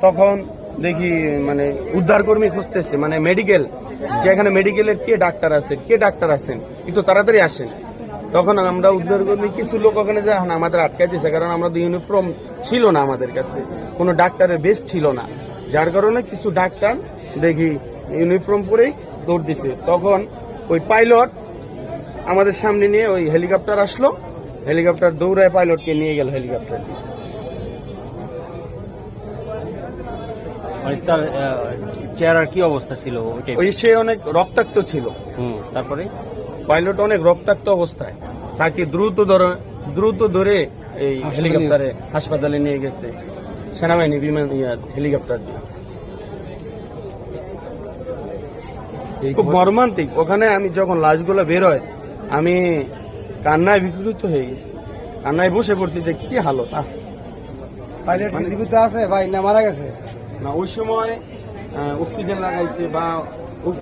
তখন দেখি মানে উদ্ধারকর্মী খুঁজতেছে, মানে মেডিকেল, যেখানে মেডিকেলের কে ডাক্তার আছেন একটু তাড়াতাড়ি আসেন। তখন আমরা উদ্ধারকর্মী কিছু লোক ওখানে যায়, আমাদের আটকাই দিয়েছে, কারণ আমরা ইউনিফর্ম ছিল না, আমাদের কাছে কোনো ডাক্তারের বেস ছিল না, যার কারণে কিছু ডাক্তার দেখি ইউনিফর্ম পরেই দৌড় দিছে। তখন ওই পাইলট আমাদের সামনে নিয়ে ওই হেলিকপ্টার আসলো, হেলিকপ্টার দৌড়ায় পাইলটকে নিয়ে গেল হেলিকপ্টার। মানে তার চেহারার কি অবস্থা ছিল ওইটাই? ওই সে অনেক রক্তাক্ত ছিল। তারপরে পাইলট অনেক রক্তাক্ত অবস্থায়, তাকে দ্রুত ধরে এই হেলিকপ্টারে হাসপাতালে নিয়ে গেছে সেনাবাহিনী বিমান হেলিকপ্টার দিয়ে। খুব মর্মান্তিক। ওখানে আমি যখন লাশগুলো বের হয় আমি কান্নায় বিকৃত হয়ে গেছি, কান্নায় বসে পড়ছি যে কি হালত। পাইলট জীবিত আছে ভাই না মারা গেছে? না, ওই সময় অক্সিজেন লাগাইছে বা